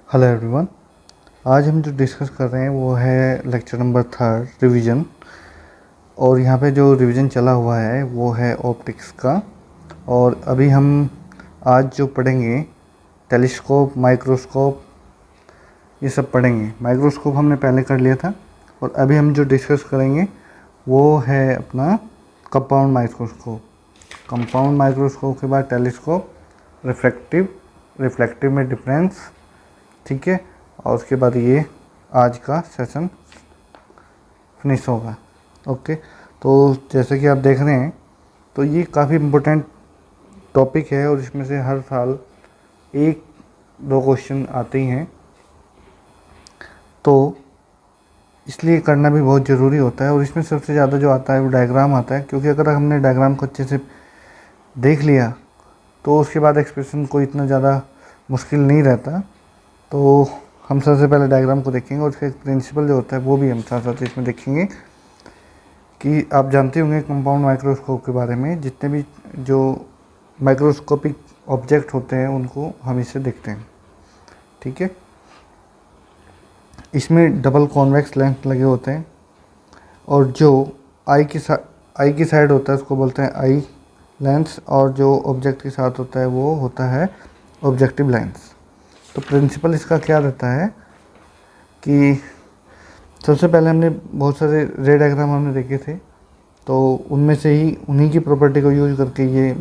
Hello everyone. आज हम जो डिस्कस कर रहे हैं वो है लेक्चर नंबर 3 रिवीजन। और यहाँ पे जो रिवीजन चला हुआ है वो है ऑप्टिक्स का। और अभी हम आज जो पढ़ेंगे टेलीस्कोप, माइक्रोस्कोप, ये सब पढ़ेंगे। माइक्रोस्कोप हमने पहले कर लिया था और अभी हम जो डिस्कस करेंगे वो है अपना कंपाउंड माइक्रोस्कोप। कंपाउंड माइक्रोस्कोप के बाद टेलीस्कोप, रिफ्लेक्टिव में डिफरेंस, ठीक है। और उसके बाद ये आज का सेशन फिनिश होगा। ओके, तो जैसे कि आप देख रहे हैं तो ये काफ़ी इम्पोर्टेंट टॉपिक है और इसमें से हर साल एक दो क्वेश्चन आते ही हैं, तो इसलिए करना भी बहुत ज़रूरी होता है। और इसमें सबसे ज़्यादा जो आता है वो डायग्राम आता है, क्योंकि अगर हमने डायग्राम को अच्छे से देख लिया तो उसके बाद एक्सप्रेशन को इतना ज़्यादा मुश्किल नहीं रहता। तो हम सबसे पहले डायग्राम को देखेंगे और उसका एक प्रिंसिपल जो होता है वो भी हम साथ साथ इसमें देखेंगे। कि आप जानते होंगे कंपाउंड माइक्रोस्कोप के बारे में, जितने भी जो माइक्रोस्कोपिक ऑब्जेक्ट होते हैं उनको हम इससे देखते हैं, ठीक है। इसमें डबल कॉन्वेक्स लेंस लगे होते हैं और जो आई की साइड होता है उसको बोलते हैं आई लेंस, और जो ऑब्जेक्ट के साथ होता है वो होता है ऑब्जेक्टिव लेंस। तो प्रिंसिपल इसका क्या रहता है कि सबसे पहले हमने बहुत सारे रे डायग्राम हमने देखे थे, तो उनमें से ही उन्हीं की प्रॉपर्टी को यूज करके ये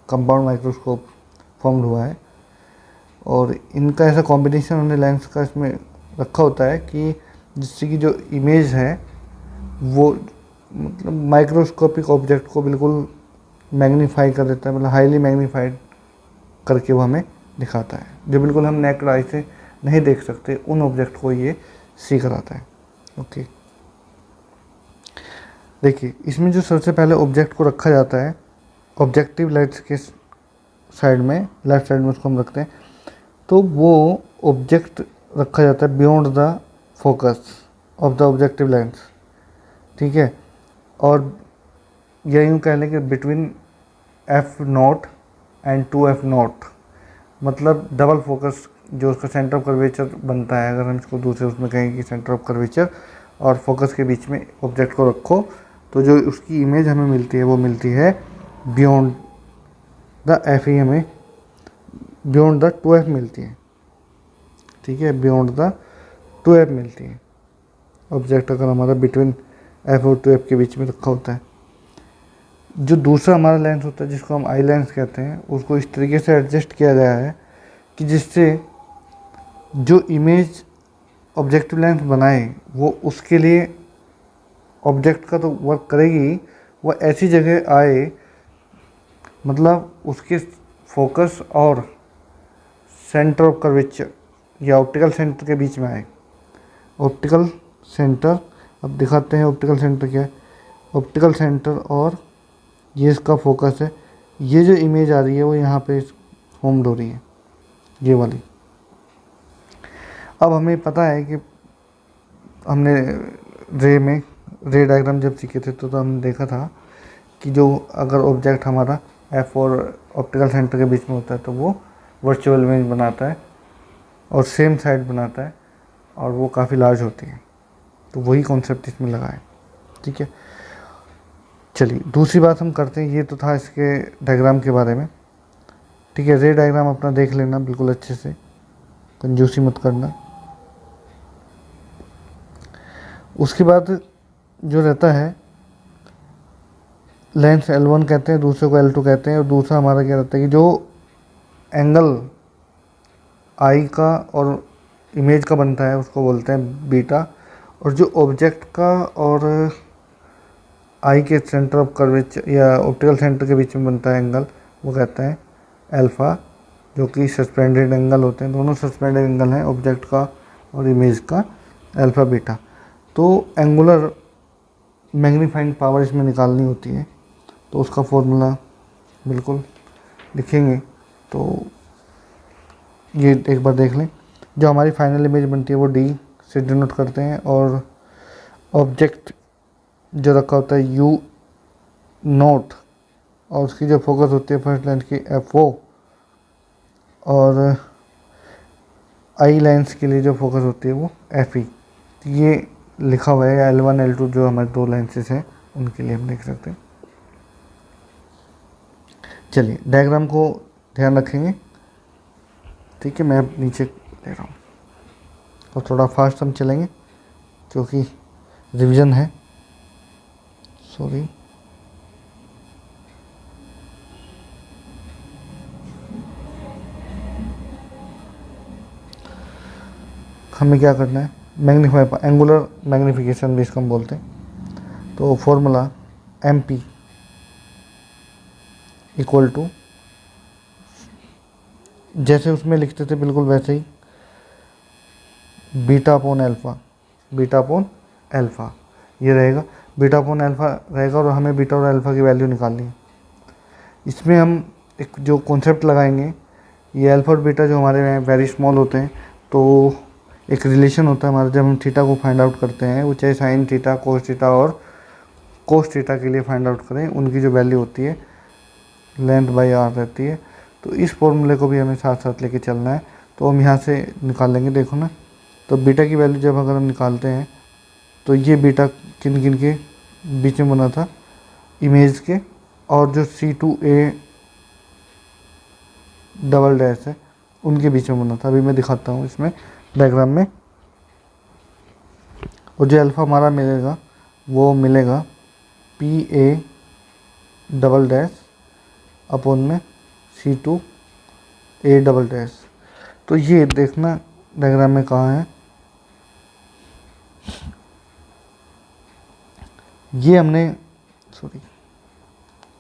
कंपाउंड माइक्रोस्कोप फॉर्म्ड हुआ है। और इनका ऐसा कॉम्बिनेशन हमने लेंस का इसमें रखा होता है कि जिससे कि जो इमेज है वो मतलब माइक्रोस्कोपिक ऑब्जेक्ट को बिल्कुल मैग्नीफाई कर देता है, मतलब हाईली मैग्नीफाइड करके वो हमें दिखाता है। जो बिल्कुल हम नेक्ड आई से नहीं देख सकते उन ऑब्जेक्ट को ये सी कराता है। ओके, देखिए इसमें जो सबसे पहले ऑब्जेक्ट को रखा जाता है ऑब्जेक्टिव लेंस के साइड में, लेफ्ट साइड में उसको हम रखते हैं, तो वो ऑब्जेक्ट रखा जाता है beyond the focus of the objective lens, ठीक है। और या यूँ कह लें कि बिटवीन f0 एंड 2f0, मतलब डबल फोकस जो उसका सेंटर ऑफ कर्वेचर बनता है, अगर हम इसको दूसरे उसमें कहें कि सेंटर ऑफ कर्वेचर और फोकस के बीच में ऑब्जेक्ट को रखो तो जो उसकी इमेज हमें मिलती है वो मिलती है बियॉन्ड द एफ ही, हमें बियॉन्ड द 2f मिलती है, ठीक है। बियॉन्ड द 2f मिलती है ऑब्जेक्ट अगर हमारा बिटवीन f और 2f के बीच में रखा होता है। जो दूसरा हमारा लेंस होता है जिसको हम आई लेंस कहते हैं, उसको इस तरीके से एडजस्ट किया गया है कि जिससे जो इमेज ऑब्जेक्टिव लेंस बनाए वो उसके लिए ऑब्जेक्ट का तो वर्क करेगी, वो ऐसी जगह आए मतलब उसके फोकस और सेंटर ऑफ कर्वेचर या ऑप्टिकल सेंटर के बीच में आए। ऑप्टिकल सेंटर, अब दिखाते हैं ऑप्टिकल सेंटर क्या है। ऑप्टिकल सेंटर और ये इसका फोकस है, ये जो इमेज आ रही है वो यहाँ पे फॉर्म्ड हो रही है, ये वाली। अब हमें पता है कि हमने रे डायग्राम जब सीखे थे तो हमने देखा था कि जो अगर ऑब्जेक्ट हमारा एफ और ऑप्टिकल सेंटर के बीच में होता है तो वो वर्चुअल इमेज बनाता है और सेम साइड बनाता है और वो काफ़ी लार्ज होती है। तो वही कॉन्सेप्ट इसमें लगा है, ठीक है। चलिए दूसरी बात हम करते हैं, ये तो था इसके डायग्राम के बारे में, ठीक है। रे डायग्राम अपना देख लेना बिल्कुल अच्छे से, कंजूसी मत करना। उसके बाद जो रहता है लेंस L1 कहते हैं, दूसरे को L2 कहते हैं। और दूसरा हमारा क्या रहता है कि जो एंगल आई का और इमेज का बनता है उसको बोलते हैं बीटा, और जो ऑब्जेक्ट का और आई के सेंटर ऑफ कर्वेचर या ऑप्टिकल सेंटर के बीच में बनता है एंगल वो कहते हैं अल्फ़ा, जो कि सस्पेंडेड एंगल होते हैं। दोनों सस्पेंडेड एंगल हैं ऑब्जेक्ट का और इमेज का, अल्फ़ा बीटा। तो एंगुलर मैग्नीफाइंग पावर इसमें निकालनी होती है, तो उसका फॉर्मूला बिल्कुल लिखेंगे। तो ये एक बार देख लें, जो हमारी फाइनल इमेज बनती है वो डी से डिनोट करते हैं, और ऑब्जेक्ट जो रखा होता है यू नोट, और उसकी जो फोकस होती है फर्स्ट लेंस की एफ ओ, और आई लेंस के लिए जो फोकस होती है वो एफ ई, ये लिखा हुआ है L1 L2 जो हमारे दो लेंसेज हैं उनके लिए हम देख सकते हैं। चलिए डायग्राम को ध्यान रखेंगे, ठीक है। मैं अब नीचे ले रहा हूँ और थोड़ा फास्ट हम चलेंगे क्योंकि रिवीजन है, सॉरी। हमें क्या करना है, मैग्नीफाई, एंगुलर मैग्नीफिकेशन भी इसको हम बोलते हैं। तो formula M P equal to, जैसे उसमें लिखते थे बिल्कुल वैसे ही, beta upon alpha, beta upon alpha ये रहेगा, बीटा अपॉन एल्फ़ा रहेगा और हमें बीटा और एल्फ़ा की वैल्यू निकालनी है। इसमें हम एक जो कॉन्सेप्ट लगाएंगे, ये अल्फ़ा और बीटा जो हमारे यहाँ वेरी स्मॉल होते हैं, तो एक रिलेशन होता है हमारा जब हम थीटा को फाइंड आउट करते हैं, वो चाहे साइन थीटा, कोस थीटा और कोस थीटा के लिए फाइंड आउट करें, उनकी जो वैल्यू होती है लेंथ बाई आर रहती है। तो इस फॉर्मूले को भी हमें साथ साथ लेके चलना है, तो हम यहाँ से निकाल लेंगे। देखो ना, तो बीटा की वैल्यू जब अगर हम निकालते हैं तो ये बीटा किन किन के बीच में बना था, इमेज के और जो C2A डबल डैश है उनके बीच में बना था। अभी मैं दिखाता हूँ इसमें डायग्राम में। और जो अल्फ़ा हमारा मिलेगा वो मिलेगा PA डबल डैश अपॉन में C2A डबल डैश। तो ये देखना डायग्राम में कहाँ है, ये हमने, सॉरी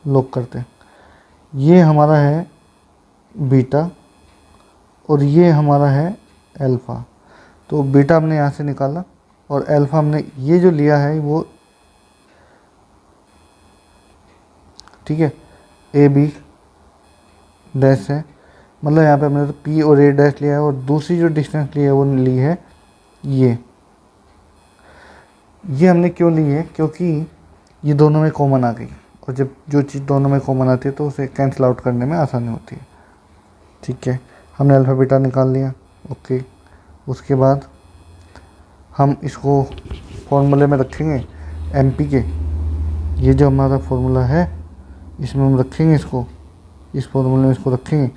लॉक करते हैं, ये हमारा है बीटा और ये हमारा है अल्फ़ा। तो बीटा हमने यहाँ से निकाला और अल्फ़ा हमने ये जो लिया है वो, ठीक है, ए बी डैश है, मतलब यहाँ पे हमने तो पी और ए डैश लिया है और दूसरी जो डिस्टेंस ली है वो ली है ये हमने क्यों ली है, क्योंकि ये दोनों में कॉमन आ गई और जब जो चीज़ दोनों में कॉमन आती है तो उसे कैंसिल आउट करने में आसानी होती है, ठीक है। हमने अल्फ़ा बीटा निकाल लिया, ओके। उसके बाद हम इसको फॉर्मूले में रखेंगे एम पी के, ये जो हमारा फॉर्मूला है इसमें हम रखेंगे इसको, इस फॉर्मूले में इसको रखेंगे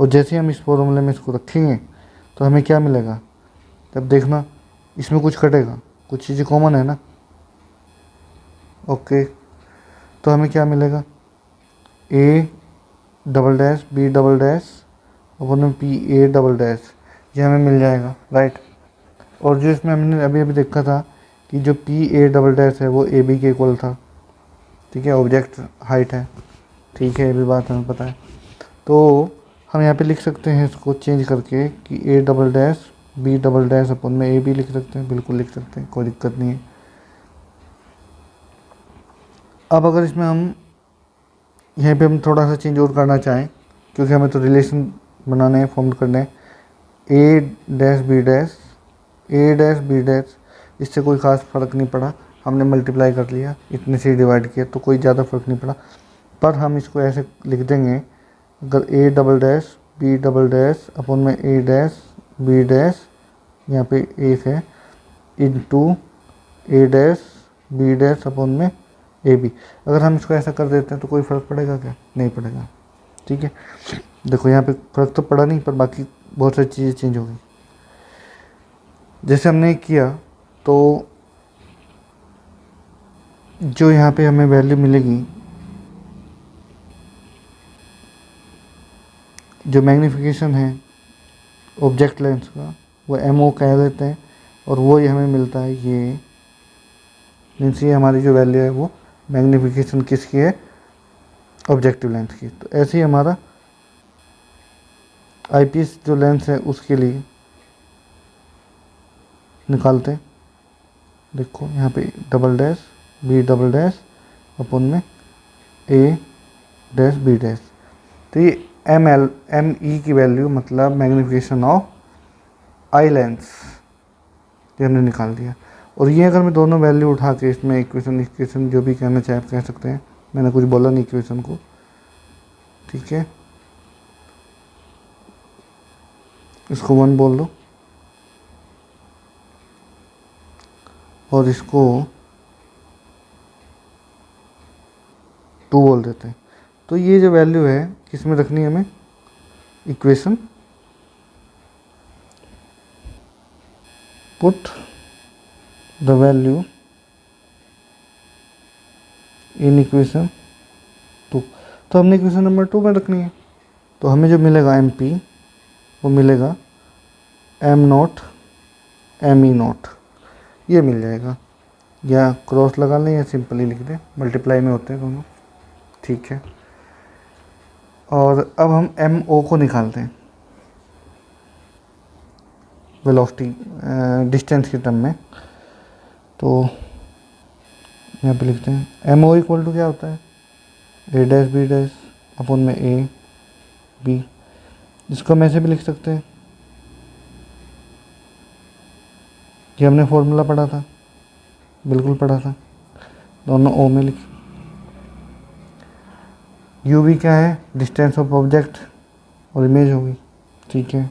और जैसे हम इस फॉर्मूले में इसको रखेंगे तो हमें क्या मिलेगा, तब देखना इसमें कुछ कटेगा, कुछ चीज़ें कॉमन है ना, ओके। तो हमें क्या मिलेगा, A double dash B double dash upon PA double dash, ये हमें मिल जाएगा, राइट। और जो इसमें हमने अभी अभी देखा था कि जो PA डबल डैश है वो AB के इक्वल था, ठीक है, ऑब्जेक्ट हाइट है, ठीक है, ये भी बात हमें पता है। तो हम यहाँ पे लिख सकते हैं इसको चेंज करके कि A double dash B double dash अपन में AB लिख सकते हैं, बिल्कुल लिख सकते हैं, कोई दिक्कत नहीं है। अब अगर इसमें हम यहाँ पे हम थोड़ा सा चेंज और करना चाहें, क्योंकि हमें तो रिलेशन बनाने हैं, फॉर्म करने हैं, A dash B dash, A dash B dash, इससे कोई ख़ास फ़र्क नहीं पड़ा, हमने मल्टीप्लाई कर लिया, इतने से डिवाइड किया तो कोई ज़्यादा फ़र्क नहीं पड़ा। पर हम इसको ऐसे लिख देंगे, अगर A double dash B double dash अपन में A डैश B डैश, यहाँ पे एक है, into A dash B dash अपन में AB। अगर हम इसको ऐसा कर देते हैं तो कोई फ़र्क पड़ेगा क्या, नहीं पड़ेगा, ठीक है। देखो यहाँ पे फ़र्क तो पड़ा नहीं, पर बाकी बहुत सारी चीज़ें चेंज हो गई। जैसे हमने किया तो जो यहाँ पे हमें वैल्यू मिलेगी, जो मैग्नीफिकेशन है ऑब्जेक्ट लेंस का वो MO कह देते हैं और वो ये हमें मिलता है, ये मीन्स ये हमारी जो वैल्यू है वो मैग्नीफिकेशन किसकी है, ऑब्जेक्टिव लेंस की। तो ऐसे ही हमारा आईपीएस जो लेंस है उसके लिए निकालते हैं। देखो यहाँ पे double dash B double dash अपन में A डैश B डैश, तो ये ME की वैल्यू मतलब मैग्नीफिकेशन ऑफ आई लेंस ये हमने निकाल दिया। और ये अगर मैं दोनों वैल्यू उठा के इसमें इक्वेशन जो भी कहना चाहे आप कह सकते हैं, मैंने कुछ बोला नहीं इक्वेशन को, ठीक है, इसको 1 बोल दो, और इसको 2 बोल देते हैं। तो ये जो वैल्यू है किस में रखनी है हमें, equation, put the value in equation 2। तो हमने इक्वेशन नंबर 2 में रखनी है। तो हमें जो मिलेगा एम पी वो मिलेगा m0 me0, ये मिल जाएगा। या क्रॉस लगा लें या सिंपली लिख दें, मल्टीप्लाई में होते हैं दोनों, ठीक है। और अब हम MO को निकालते हैं वेलोसिटी डिस्टेंस के टर्म में। तो यहाँ पे लिखते हैं MO इक्वल टू क्या होता है, a dash b dash upon में a b। इसको हम ऐसे भी लिख सकते हैं, ये हमने फॉर्मूला पढ़ा था, बिल्कुल पढ़ा था, दोनों ओ में लिखे। यू भी क्या है, डिस्टेंस ऑफ ऑब्जेक्ट और इमेज होगी, ठीक है।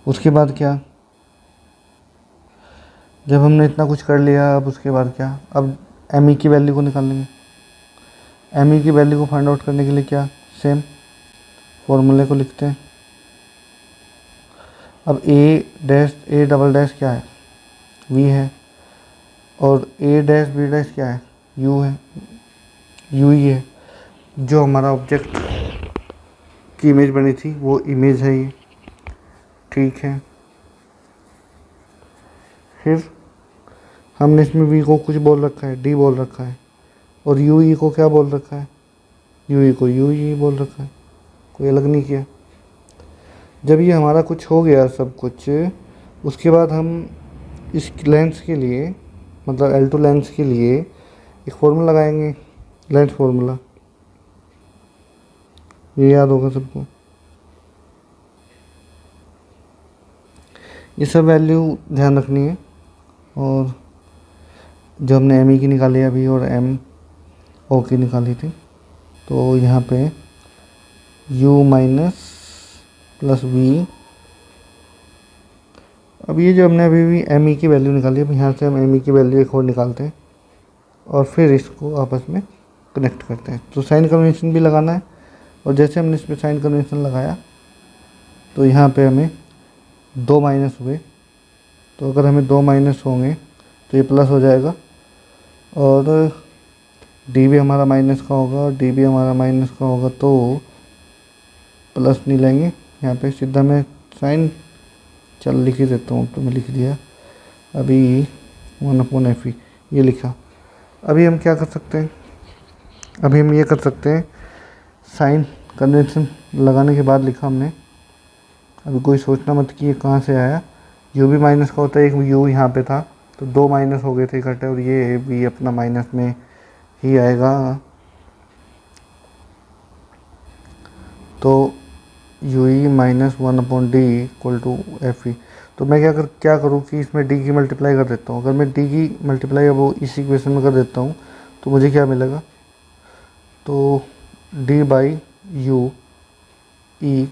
उसके बाद क्या, जब हमने इतना कुछ कर लिया, अब उसके बाद क्या, अब एम ई की वैल्यू को निकालेंगे। एम ई की वैल्यू को फाइंड आउट करने के लिए क्या, सेम फॉर्मूले को लिखते हैं। अब ए डैश ए डबल डैश क्या है, वी है, और ए डैश बी डैश क्या है, यू है, यू ही है। जो हमारा ऑब्जेक्ट की इमेज बनी थी वो इमेज है ये, ठीक है। फिर हमने इसमें वी को कुछ बोल रखा है, डी बोल रखा है, और यू ई को क्या बोल रखा है, यू ई को यू ई बोल रखा है, कोई अलग नहीं किया। जब ये हमारा कुछ हो गया सब कुछ, उसके बाद हम इस लेंस के लिए, मतलब L2 लेंस के लिए एक फॉर्मूला लगाएंगे, लेंस फॉर्मूला, ये याद होगा सबको। ये सब वैल्यू ध्यान रखनी है। और जो हमने एम ई की निकाली अभी और एम ओ की निकाली थी, तो यहाँ पे u माइनस प्लस वी। अब ये जो हमने अभी भी एम ई की वैल्यू निकाली, अब यहाँ से हम एम ई की वैल्यू एक और निकालते हैं और फिर इसको आपस में कनेक्ट करते हैं। तो साइन कन्वेंशन भी लगाना है, और जैसे हमने इसमें साइन कन्वेंशन लगाया तो यहाँ पे हमें 2 माइनस हुए। तो अगर हमें 2 माइनस होंगे तो ये प्लस हो जाएगा, और डी भी हमारा माइनस का होगा और डी भी हमारा माइनस का होगा, तो प्लस नहीं लेंगे यहाँ पे, सीधा मैं साइन चल लिख ही देता हूँ, तो मैं लिख दिया अभी 1/f ये लिखा। अभी हम क्या कर सकते हैं, अभी हम ये कर सकते हैं, साइन कन्वेंशन लगाने के बाद लिखा हमने। अभी कोई सोचना मत कि ये कहाँ से आया, यू भी माइनस का होता है, एक यू यहाँ पे था तो 2 माइनस हो गए थे इकट्ठे, और ये भी अपना माइनस में ही आएगा। तो U E minus 1/d equal to F E. तो मैं क्या करूँ कि इसमें डी की मल्टीप्लाई कर देता हूँ। अगर मैं डी की मल्टीप्लाई अब वो इसी इक्वेशन में कर देता हूँ तो मुझे क्या मिलेगा, तो डी बाई यू ई,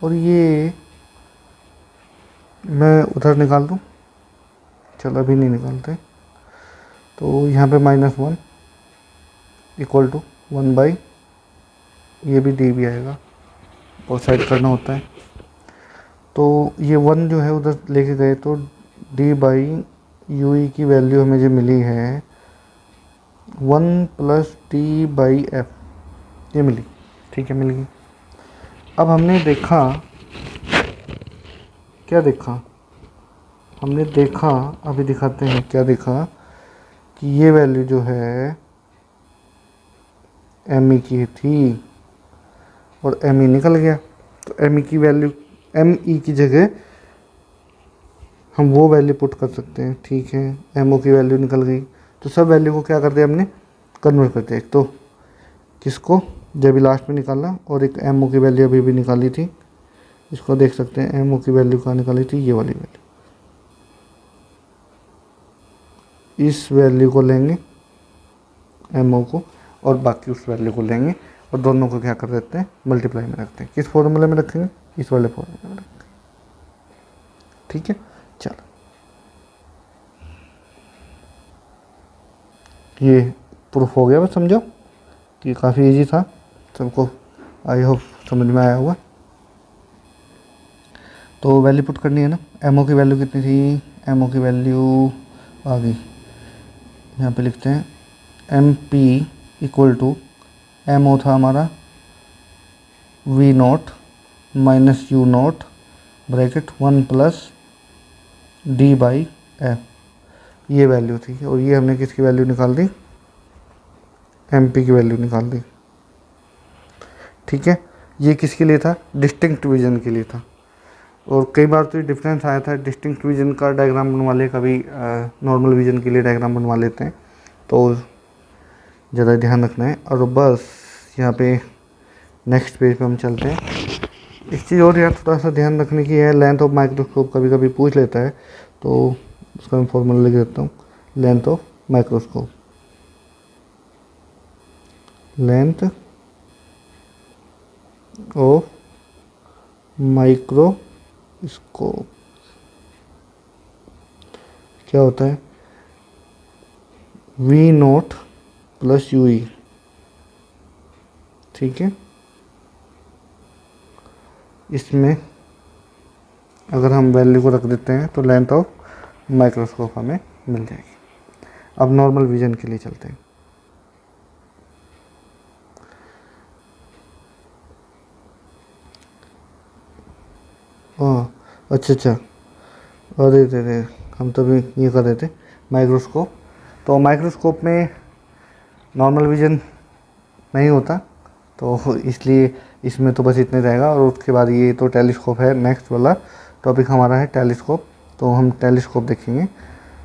और ये मैं उधर निकाल दूँ, चलो अभी नहीं निकालते। तो यहाँ पे -1 इक्वल टू 1/, ये भी डी भी आएगा, और साइड करना होता है। तो ये 1 जो है उधर लेके गए, तो डी बाई यू ई की वैल्यू हमें जो मिली है 1 प्लस टी बाई एफ, ये मिली, ठीक है, मिल गई। अब हमने देखा, क्या देखा, हमने देखा, अभी दिखाते हैं क्या देखा, कि ये वैल्यू जो है एम ई की थी और एम ई निकल गया। तो एम ई की वैल्यू, एम ई की जगह हम वो वैल्यू पुट कर सकते हैं, ठीक है। एम ओ की वैल्यू निकल गई, तो सब वैल्यू को क्या कर दिया हमने, कन्वर्ट कर दिया। एक तो किसको, जब भी लास्ट में निकाला, और एक एम ओ की वैल्यू अभी भी निकाली थी, इसको देख सकते हैं। एम ओ की वैल्यू कहाँ निकाली थी, ये वाली वैल्यू, इस वैल्यू को लेंगे एम ओ को, और बाकी उस वैल्यू को लेंगे, और दोनों को क्या कर देते हैं, मल्टीप्लाई में रखते हैं। किस फॉर्मूले में रखेंगे, इस वाले फॉर्मूले में रखेंगे, ठीक है। चलो ये प्रूफ हो गया, बस समझो कि काफ़ी इजी था, सबको आई होप समझ में आया होगा। तो वैल्यू पुट करनी है ना, एमओ की वैल्यू कितनी थी, एमओ की वैल्यू आ गई, यहाँ पे लिखते हैं M P equal to, M O था हमारा V naught minus U naught bracket 1 plus D by F, ये वैल्यू थी। और ये हमने किसकी वैल्यू निकाल दी, एम पी की वैल्यू निकाल दी। ठीक है, ये किसके लिए था, डिस्टिंक्ट विजन के लिए था। और कई बार तो ये डिफरेंस आया था, डिस्टिंक्ट विजन का डायग्राम बनवा ले, कभी नॉर्मल विजन के लिए डायग्राम बनवा लेते हैं, तो ज़्यादा ध्यान रखना है। और बस यहाँ पे नेक्स्ट पेज पे हम चलते हैं। एक चीज़ और यार थोड़ा सा ध्यान रखने की है, लेंथ ऑफ माइक्रोस्कोप कभी कभी पूछ लेता है, तो उसका मैं फॉर्मूला लिख देता हूँ, length of microscope, length of microscope क्या होता है, V naught plus U E. ठीक है, इसमें अगर हम वैल्यू को रख देते हैं तो लेंथ ऑफ माइक्रोस्कोप हमें मिल जाएगी। अब नॉर्मल विजन के लिए चलते हैं। अच्छा, अरे अरे हम तो भी ये कर रहे थे माइक्रोस्कोप। तो माइक्रोस्कोप में नॉर्मल विजन नहीं होता, तो इसलिए इसमें तो बस इतने रहेगा। और उसके बाद ये तो टेलीस्कोप है, नेक्स्ट वाला टॉपिक हमारा है टेलीस्कोप, तो हम टेलीस्कोप देखेंगे।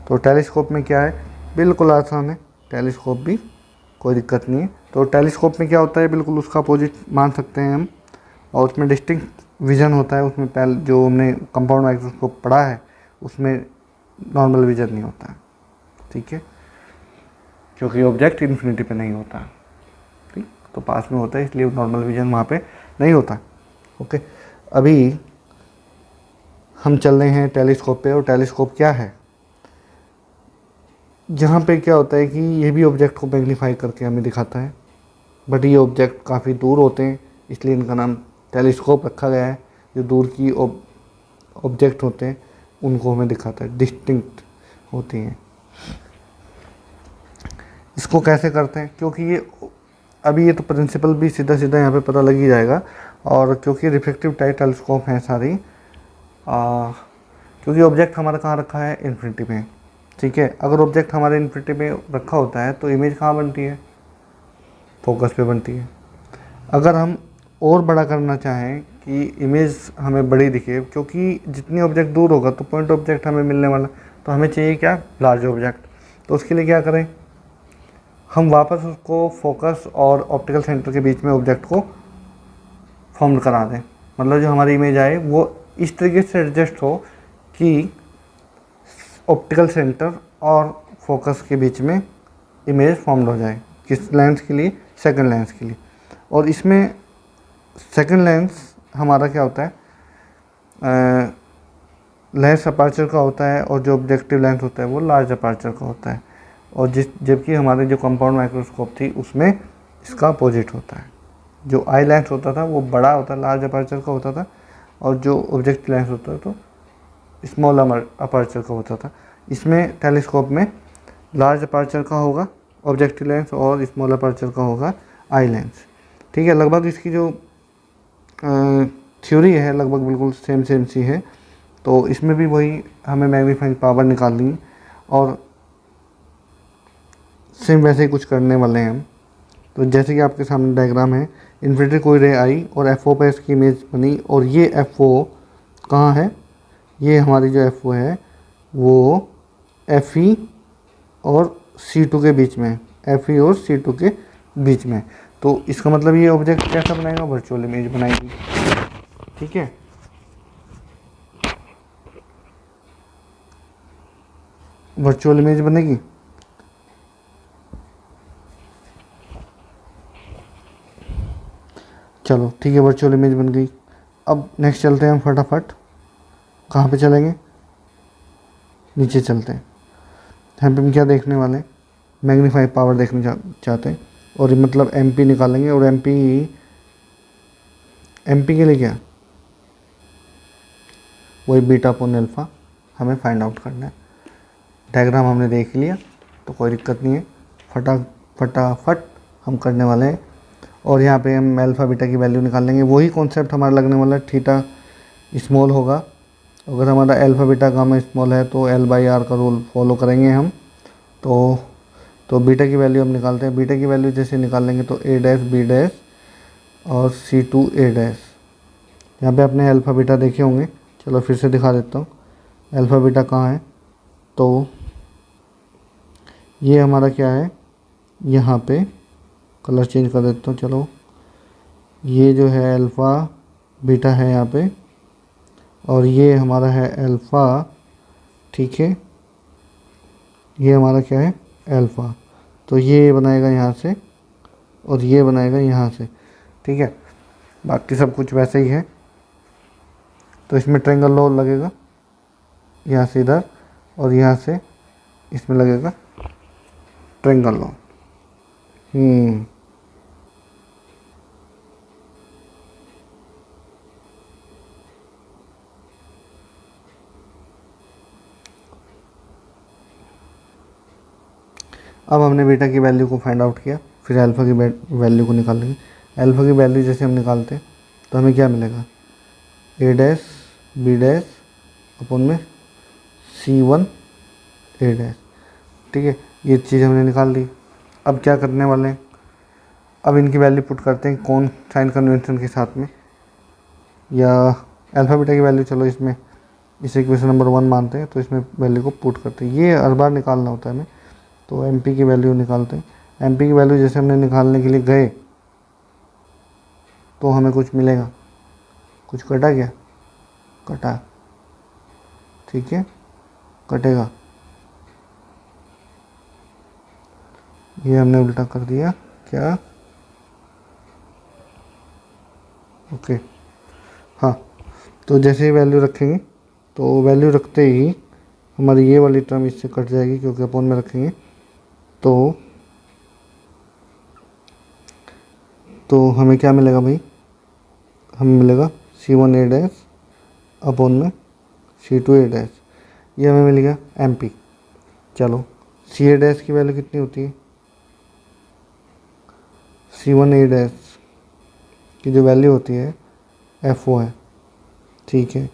तो टेलीस्कोप में क्या है, बिल्कुल आसान है, टेलीस्कोप भी कोई दिक्कत नहीं है। तो टेलीस्कोप में क्या होता है, बिल्कुल उसका अपोजिट मान सकते हैं हम, और उसमें डिस्टिंक्ट विज़न होता है। उसमें पहले जो हमने कंपाउंड माइक्रोस्कोप पढ़ा है उसमें नॉर्मल विज़न नहीं होता, ठीक है, क्योंकि ऑब्जेक्ट इन्फिनिटी पे नहीं होता, ठीक, तो पास में होता है, इसलिए नॉर्मल विज़न वहाँ पे नहीं होता। ओके, अभी हम चल रहे हैं टेलीस्कोप पे। और टेलीस्कोप क्या है, जहाँ पे क्या होता है कि ये भी ऑब्जेक्ट को मैग्नीफाई करके हमें दिखाता है, बट ये ऑब्जेक्ट काफ़ी दूर होते हैं, इसलिए इनका नाम टेलीस्कोप रखा गया है। जो दूर की ऑब्जेक्ट होते हैं उनको हमें दिखाता है, डिस्टिंक्ट होती हैं। इसको कैसे करते हैं, क्योंकि ये अभी ये तो प्रिंसिपल भी सीधा सीधा यहाँ पे पता लग ही जाएगा। और क्योंकि रिफ्लेक्टिव टाइप टेलीस्कोप हैं सारी, क्योंकि ऑब्जेक्ट हमारा कहाँ रखा है, इन्फिनिटी में, ठीक है। अगर ऑब्जेक्ट हमारे इन्फिनिटी में रखा होता है तो इमेज कहाँ बनती है, फोकस पे बनती है। अगर हम और बड़ा करना चाहें कि इमेज हमें बड़ी दिखे, क्योंकि जितनी ऑब्जेक्ट दूर होगा तो पॉइंट ऑब्जेक्ट हमें मिलने वाला, तो हमें चाहिए क्या, लार्ज ऑब्जेक्ट। तो उसके लिए क्या करें, हम वापस उसको फोकस और ऑप्टिकल सेंटर के बीच में ऑब्जेक्ट को फॉर्म करा दें। मतलब जो हमारी इमेज आए वो इस तरीके से एडजस्ट हो कि ऑप्टिकल सेंटर और फोकस के बीच में इमेज फॉर्म्ड हो जाए। किस लेंस के लिए, सेकंड लेंस के लिए। और इसमें सेकंड लेंस हमारा क्या होता है, लेंस अपर्चर का होता है, और जो ऑब्जेक्टिव लेंस होता है वो लार्ज अपर्चर का होता है। और जबकि हमारे जो कंपाउंड माइक्रोस्कोप थी उसमें इसका अपोजिट होता है। जो आई लेंस होता था वो बड़ा होता है, लार्ज अपर्चर का होता था, और जो ऑब्जेक्टिव लेंस होता है तो स्मॉल अपर्चर का होता था। इसमें टेलीस्कोप में लार्ज अपर्चर का होगा ऑब्जेक्टिव लेंस, और स्मॉल अपर्चर का होगा आई लेंस, ठीक है। लगभग इसकी जो थ्योरी है लगभग बिल्कुल सेम सी है। तो इसमें भी वही हमें मैग्नीफाइंग पावर निकालनी है, और सेम वैसे ही कुछ करने वाले हैं हम। तो जैसे कि आपके सामने डायग्राम है, इन्फिनिटी कोई रे आई और एफ ओ पे इसकी इमेज बनी, और ये एफ ओ कहाँ है, ये हमारी जो एफ ओ है वो एफ ई और सी टू के बीच में, एफ ई और सी टू के बीच में। तो इसका मतलब ये ऑब्जेक्ट कैसा बनाएगा, वर्चुअल इमेज बनाएगी, ठीक है। वर्चुअल इमेज बनेगी। चलो ठीक है, वर्चुअल इमेज बन गई। अब नेक्स्ट चलते हैं हम फटाफट, कहाँ पे चलेंगे, नीचे चलते हैं। यहाँ पे हम क्या देखने वाले हैं, मैग्नीफाई पावर देखने चाहते हैं, और मतलब एम पी निकालेंगे। और एम पी के लिए क्या, वही बीटा अपॉन अल्फ़ा हमें फाइंड आउट करना है। डायग्राम हमने देख लिया तो कोई दिक्कत नहीं है, फटाफट हम करने वाले हैं। और यहाँ पे हम अल्फ़ा बीटा की वैल्यू निकाल लेंगे। वही कॉन्सेप्ट हमारा लगने वाला है, थीटा स्मॉल होगा। अगर हमारा अल्फ़ा बीटा गामा स्मॉल है तो एल बाई आर का रूल फॉलो करेंगे हम। तो बीटा की वैल्यू हम निकालते हैं। बीटा की वैल्यू जैसे निकालेंगे तो ए डैश बी डैश और सी टू ए डैश। यहाँ पे आपने अल्फ़ा बीटा देखे होंगे, चलो फिर से दिखा देता हूँ। अल्फ़ा बीटा कहाँ है, तो ये हमारा क्या है, यहाँ पे कलर चेंज कर देता हूँ। चलो ये जो है अल्फ़ा बीटा है यहाँ पे, और ये हमारा है अल्फ़ा, ठीक है। ये हमारा क्या है, अल्फ़ा। तो ये बनाएगा यहाँ से और ये बनाएगा यहाँ से, ठीक है। बाकी सब कुछ वैसे ही है। तो इसमें ट्रायंगल लॉ लगेगा, यहाँ से इधर और यहाँ से इसमें लगेगा ट्रायंगल लॉ। अब हमने बीटा की वैल्यू को फाइंड आउट किया, फिर अल्फ़ा की वैल्यू को निकाल लेंगे। अल्फ़ा की वैल्यू जैसे हम निकालते हैं तो हमें क्या मिलेगा, ए डैश बी डैश अपन में सी वन ए डैश, ठीक है। ये चीज़ हमने निकाल ली। अब क्या करने वाले हैं, अब इनकी वैल्यू पुट करते हैं कौन साइन कन्वेंशन के साथ में, या अल्फ़ा बीटा की वैल्यू चलो इसमें इस इक्वेशन नंबर 1 मानते हैं, तो इसमें वैल्यू को पुट करते हैं। ये हर बार निकालना होता है हमें। तो एम पी की वैल्यू निकालते हैं। एम पी की वैल्यू जैसे हमने निकालने के लिए गए तो हमें कुछ मिलेगा, कुछ कटा क्या, कटा, ठीक है, कटेगा। ये हमने उल्टा कर दिया क्या, ओके हाँ। तो जैसे ही वैल्यू रखेंगे तो वैल्यू रखते ही हमारी ये वाली टर्म इससे कट जाएगी, क्योंकि अपोन में रखेंगे। तो हमें क्या मिलेगा भाई, हमें मिलेगा सी वन ए डैश अपॉन में सी टू ए डैश। ये हमें मिल गया एम पी। चलो सी ए डैश की वैल्यू कितनी होती है, सी वन ए डैश की जो वैल्यू होती है एफ ओ है, ठीक है।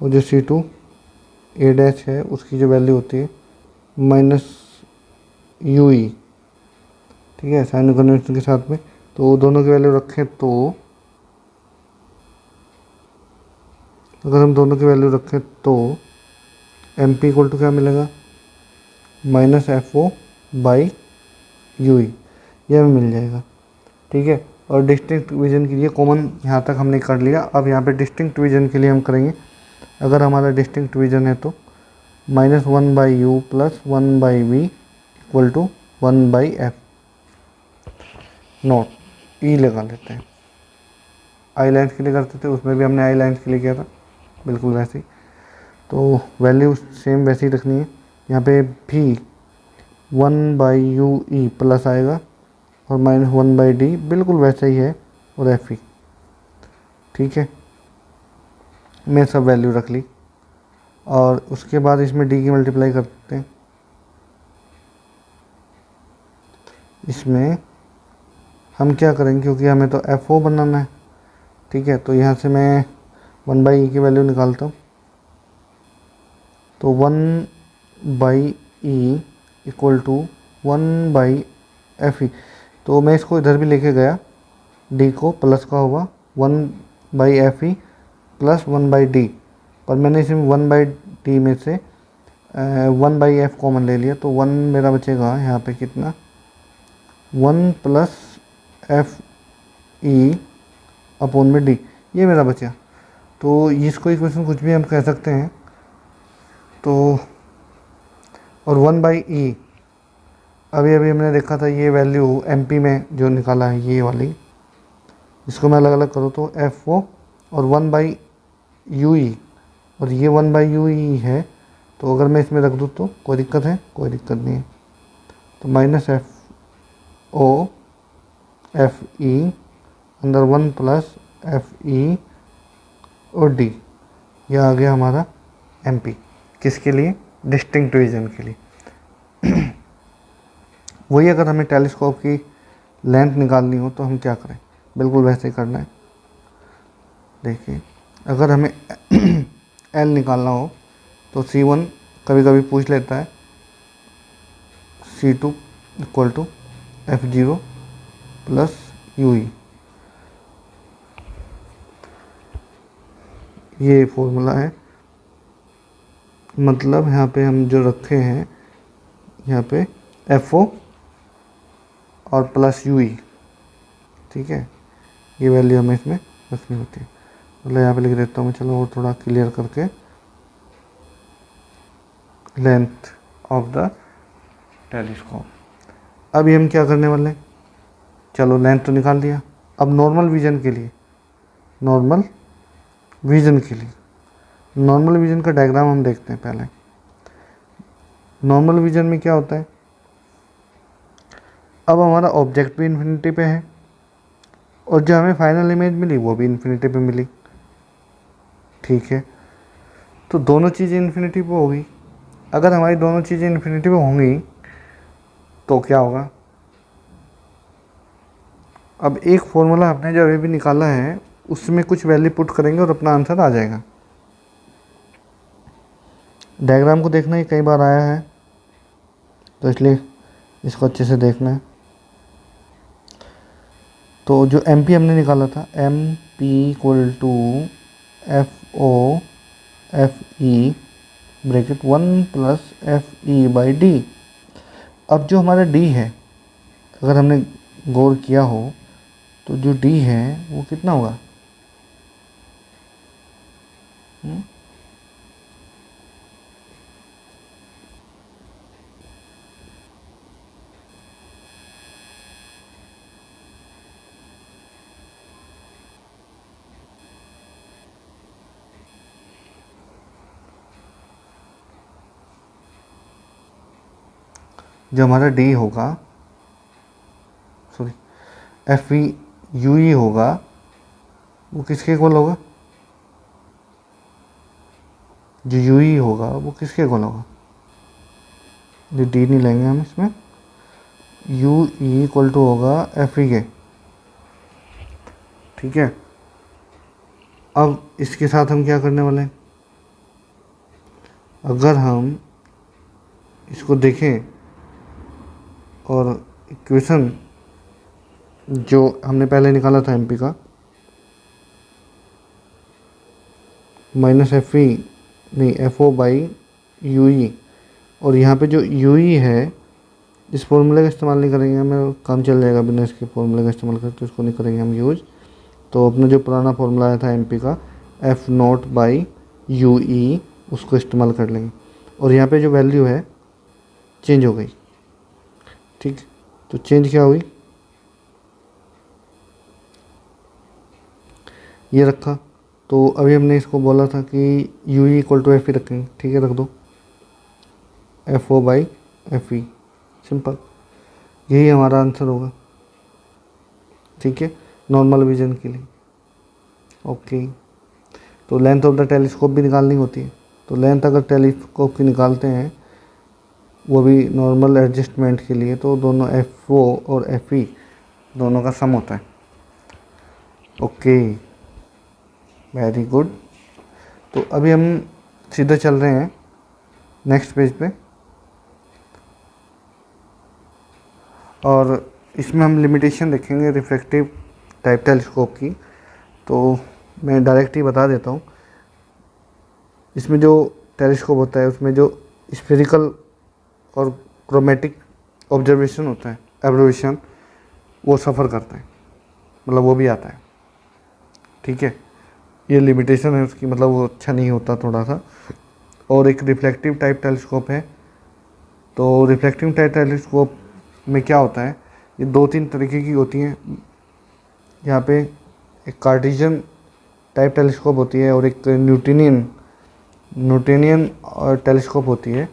और जो सी टू ए डैश है उसकी जो वैल्यू होती है माइनस यू ई, ठीक है, साइन कन्वेंशन के साथ में। तो दोनों की वैल्यू रखें तो अगर हम दोनों की वैल्यू रखें तो एम पी इक्वल टू क्या मिलेगा, minus F O by U E, ये हमें मिल जाएगा, ठीक है। और डिस्टिंक्ट डिवीजन के लिए कॉमन यहाँ तक हमने कर लिया। अब यहाँ पे डिस्टिंक्ट डिवीजन के लिए हम करेंगे। अगर हमारा डिस्टिंक्ट डिवीजन है तो minus one by u plus one by v equal to one by f naught e लगा लेते हैं। आई लाइन्स के लिए करते थे, उसमें भी हमने आई लाइन्स के लिए किया था, बिल्कुल वैसे ही। तो वैल्यू सेम वैसे ही रखनी है। यहाँ पे भी one by U E plus आएगा और माइनस वन बाई डी बिल्कुल वैसे ही है, और एफ ई, ठीक है। मैं सब वैल्यू रख ली और उसके बाद इसमें डी की मल्टीप्लाई करते हैं। इसमें हम क्या करेंगे, क्योंकि हमें तो एफ ओ बनाना है, ठीक है। तो यहाँ से मैं वन बाई ई की वैल्यू निकालता हूँ। तो one by E equal to one by F E. तो मैं इसको इधर भी लेके गया, डी को प्लस का होगा one by F E plus one by D, पर मैंने इसमें वन बाई डी में से वन बाई एफ कॉमन ले लिया। तो वन मेरा बचेगा यहाँ पे कितना, वन प्लस एफ ई अपॉन में डी, ये मेरा बचा। तो इसको इक्वेशन कुछ भी हम कह सकते हैं। तो और वन बाई ई अभी अभी हमने देखा था, ये वैल्यू एमपी में जो निकाला है ये वाली, इसको मैं अलग अलग करूँ तो एफ ओ और वन बाई यू ई, और ये वन बाई यू ई है तो अगर मैं इसमें रख दूँ तो कोई दिक्कत है? कोई दिक्कत नहीं है। तो minus F O F E अंदर 1 प्लस एफ ई और डी, यह आ गया हमारा एम पी। किसके लिए? डिस्टिंक्ट रीजन के लिए। वही अगर हमें टेलीस्कोप की लेंथ निकालनी हो तो हम क्या करें? बिल्कुल वैसे ही करना है। देखिए, अगर हमें एल निकालना हो तो C1 कभी कभी पूछ लेता है, C2 equal to F0 plus UE, ये फॉर्मूला है। मतलब यहाँ पे हम जो रखे हैं, यहाँ पे FO और प्लस UE, ठीक है, ये वैल्यू हमें इसमें रखनी होती है। मतलब यहाँ पे लिख देता हूँ मैं, चलो और थोड़ा क्लियर करके, लेंथ ऑफ द टेलीस्कोप। अब ये हम क्या करने वाले हैं? चलो लेंथ तो निकाल दिया। अब नॉर्मल विजन के लिए, नॉर्मल विजन का डायग्राम हम देखते हैं पहले। नॉर्मल विजन में क्या होता है? अब हमारा ऑब्जेक्ट भी इन्फिनिटी पे है और जो हमें फाइनल इमेज मिली वो भी इन्फिनिटी पे मिली, ठीक है। तो दोनों चीज़ें इन्फिनिटी पे होगी। अगर हमारी दोनों चीज़ें इन्फिनिटी पे होंगी तो क्या होगा? अब एक फॉर्मूला आपने जो अभी भी निकाला है उसमें कुछ वैल्यू पुट करेंगे और अपना आंसर आ जाएगा। डायग्राम को देखना ही कई बार आया है तो इसलिए इसको अच्छे से देखना है। तो जो एम पी हमने निकाला था, M P equal to F O F E bracket 1 plus F E by D. अब जो हमारा डी है, अगर हमने गौर किया हो तो जो डी है वो कितना होगा? जो हमारा डी होगा, सॉरी एफ ई यू ई होगा, वो किसके इक्वल होगा? जो यू ई होगा वो किसके इक्वल होगा? जो डी नहीं लेंगे हम इसमें, यू ई इक्वल टू होगा एफ ई के, ठीक है। अब इसके साथ हम क्या करने वाले हैं? अगर हम इसको देखें और इक्वेशन जो हमने पहले निकाला था एमपी का, माइनस एफ ई नहीं F O by U E, और यहाँ पे जो यू ई है इस फॉर्मूले का इस्तेमाल नहीं करेंगे, हमें काम चल जाएगा बिना इसके फॉर्मूले का इस्तेमाल करके, तो इसको नहीं करेंगे हम यूज। तो अपना जो पुराना फॉर्मूला आया था एमपी का, एफ नॉट बाई यू ई, उसको इस्तेमाल कर लेंगे। और यहाँ पे जो वैल्यू है चेंज हो गई, ठीक। तो चेंज क्या हुई? ये रखा। तो अभी हमने इसको बोला था कि U E equal to F E रखेंगे, ठीक है, रख दो F O by F E, simple, यही हमारा आंसर होगा, ठीक है, नॉर्मल विजन के लिए। ओके, तो लेंथ ऑफ द टेलीस्कोप भी निकालनी होती है। तो लेंथ अगर टेलीस्कोप की निकालते हैं वो भी नॉर्मल एडजस्टमेंट के लिए, तो दोनों एफ ओ और एफ ई दोनों का सम होता है। Okay, very good. तो अभी हम सीधे चल रहे हैं नेक्स्ट पेज पे, और इसमें हम लिमिटेशन देखेंगे रिफ्रैक्टिव टाइप टेलीस्कोप की। तो मैं डायरेक्ट ही बता देता हूँ, इसमें जो टेलीस्कोप होता है उसमें जो स्फेरिकल और क्रोमेटिक ऑब्जर्वेशन होता है, एब्जर्वेशन, वो सफ़र करता है, मतलब वो भी आता है, ठीक है। ये लिमिटेशन है उसकी, मतलब वो अच्छा नहीं होता थोड़ा सा। और एक रिफ्लेक्टिव टाइप टेलीस्कोप है। तो रिफ्लेक्टिव टाइप टेलीस्कोप में क्या होता है, ये 2-3 तरीके की होती हैं। यहाँ पे एक कार्टेशियन टाइप टेलीस्कोप होती है और एक न्यूटोनियन न्यूटोनियन और टेलीस्कोप होती है,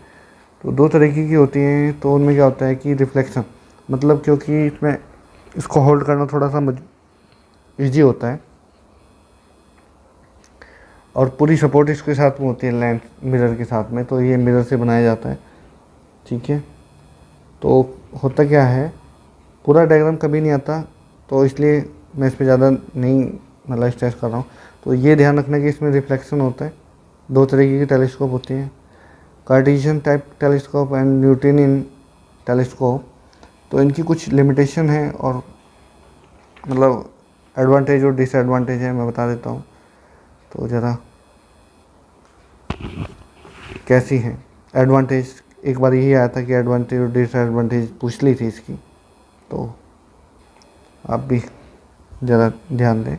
तो दो तरीके की होती हैं। तो उनमें क्या होता है कि रिफ्लेक्शन, मतलब क्योंकि इसमें इसको होल्ड करना थोड़ा सा ईजी होता है और पूरी सपोर्ट इसके साथ में होती है लेंस मिरर के साथ में, तो ये मिरर से बनाया जाता है। ठीक है, तो होता क्या है, पूरा डायग्राम कभी नहीं आता, तो इसलिए मैं इस पर ज़्यादा नहीं मतलब स्ट्रेस कर रहा हूँ। तो ये ध्यान रखना कि इसमें रिफ्लेक्शन होता है। दो तरीके की टेलीस्कोप होती हैं, Cartesian type telescope and Newtonian telescope. तो इनकी कुछ लिमिटेशन है और मतलब एडवांटेज और डिसएडवांटेज है, मैं बता देता हूँ। तो ज़रा कैसी है एडवांटेज, एक बार यही आया था कि एडवांटेज और डिसएडवांटेज पूछ ली थी इसकी, तो आप भी ज़रा ध्यान दें।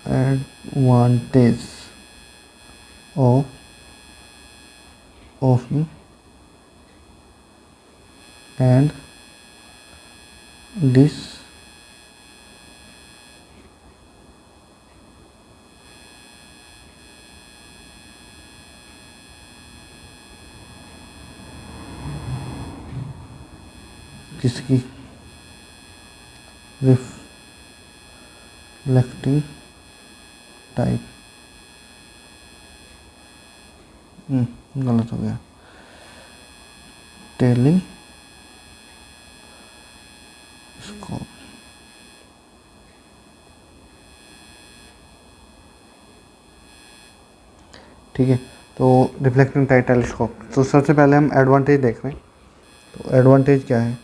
एडवांटेज ऑफ एंड डिस किसकी, रिफ्लेक्टिंग टाइप, गलत हो गया, टेलिंग स्कोप। ठीक है, तो रिफ्लेक्टिंग टाइप टेलीस्कोप, तो सबसे पहले हम एडवांटेज देख रहे हैं। तो एडवांटेज क्या है,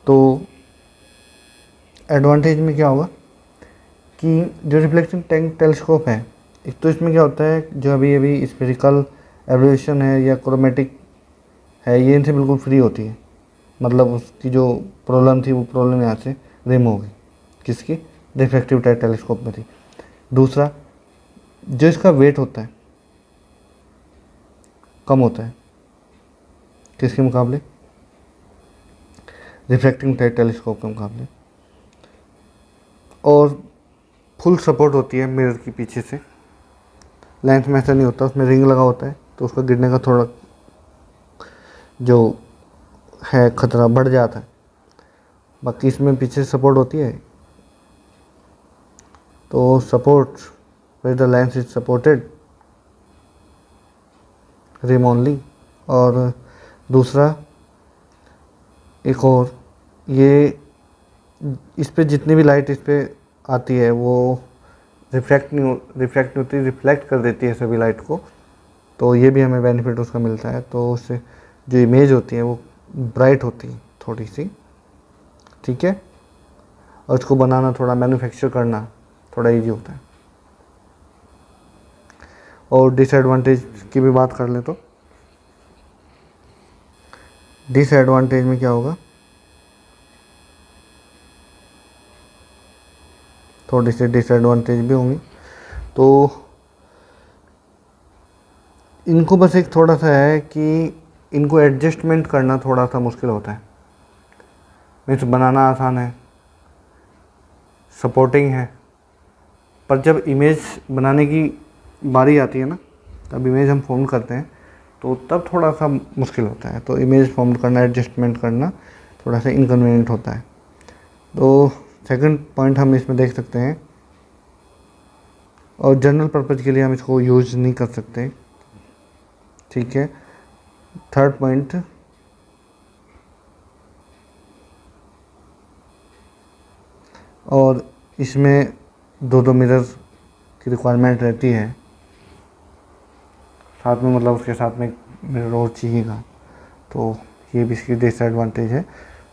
तो एडवांटेज में क्या होगा कि जो रिफ्लेक्टिंग टैंक टेलीस्कोप है, एक तो इसमें क्या होता है, जो अभी अभी स्फेरिकल एवोल्यूशन है या क्रोमेटिक है, ये इनसे बिल्कुल फ्री होती है। मतलब उसकी जो प्रॉब्लम थी वो प्रॉब्लम यहाँ से रिमूव हो गई, किसकी, रिफ्लेक्टिव टाइप टेलीस्कोप में थी। दूसरा, जो इसका वेट होता है कम होता है, किसके मुकाबले, रिफ्लेक्टिंग टाइप टेलीस्कोप के मुकाबले। और फुल सपोर्ट होती है मिरर की पीछे से, लेंस में ऐसा नहीं होता, उसमें रिंग लगा होता है, तो उसका गिरने का थोड़ा जो है खतरा बढ़ जाता है। बाकी इसमें पीछे सपोर्ट होती है, तो support with the lens is supported rim only. और दूसरा एक और, ये इस पे जितनी भी लाइट इस पे आती है वो रिफ्लेक्ट नहीं होती, रिफ्लेक्ट कर देती है सभी लाइट को, तो ये भी हमें बेनिफिट उसका मिलता है। तो उससे जो इमेज होती है वो ब्राइट होती है थोड़ी सी। ठीक है, और उसको बनाना, थोड़ा मैन्युफैक्चर करना थोड़ा इजी होता है। और डिसएडवांटेज की भी बात कर लें तो डिसएडवांटेज में क्या होगा, थोड़ी सी डिसएडवांटेज भी होंगी। तो इनको बस एक थोड़ा सा है कि इनको एडजस्टमेंट करना थोड़ा सा मुश्किल होता है। मीन्स बनाना आसान है, सपोर्टिंग है, पर जब इमेज बनाने की बारी आती है ना, तब इमेज हम फॉर्म करते हैं, तो तब थोड़ा सा मुश्किल होता है। तो इमेज फॉर्म करना, एडजस्टमेंट करना थोड़ा सा इनकन्वीनियंट होता है। तो सेकंड पॉइंट हम इसमें देख सकते हैं, और जनरल पर्पज़ के लिए हम इसको यूज़ नहीं कर सकते। ठीक है, थर्ड पॉइंट, और इसमें दो मिरर की रिक्वायरमेंट रहती है साथ में, मतलब उसके साथ में मिरर और चाहिएगा, तो ये भी इसकी डिसएडवांटेज है।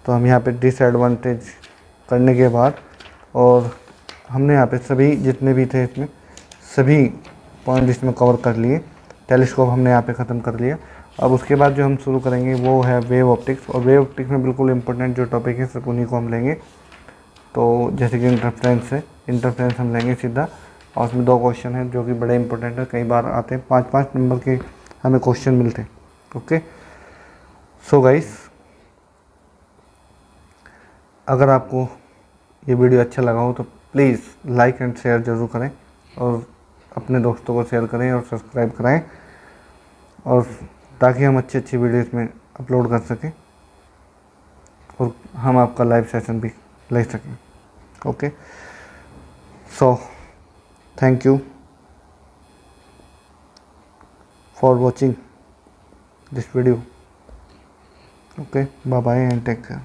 तो हम यहाँ पे डिसएडवांटेज करने के बाद, और हमने यहाँ पे सभी जितने भी थे इसमें सभी पॉइंट इसमें कवर कर लिए। टेलीस्कोप हमने यहाँ पे ख़त्म कर लिया। अब उसके बाद जो हम शुरू करेंगे वो है वेव ऑप्टिक्स, और वेव ऑप्टिक्स में बिल्कुल इंपॉर्टेंट जो टॉपिक है सिर्फ उन्हीं को हम लेंगे। तो जैसे कि इंटरफ्रेंस है, इंटरफ्रेंस हम लेंगे सीधा, और उसमें दो क्वेश्चन हैं जो कि बड़े इंपॉर्टेंट है, कई बार आते हैं, 5-5 नंबर के हमें क्वेश्चन मिलते हैं। ओके, सो गाइस, अगर आपको ये वीडियो अच्छा लगा हो तो प्लीज़ लाइक एंड शेयर ज़रूर करें और अपने दोस्तों को शेयर करें और सब्सक्राइब कराएं, और ताकि हम अच्छी अच्छी वीडियोस में अपलोड कर सकें और हम आपका लाइव सेशन भी ले सकें। Okay, so thank you for watching this video. Okay, bye bye and take care.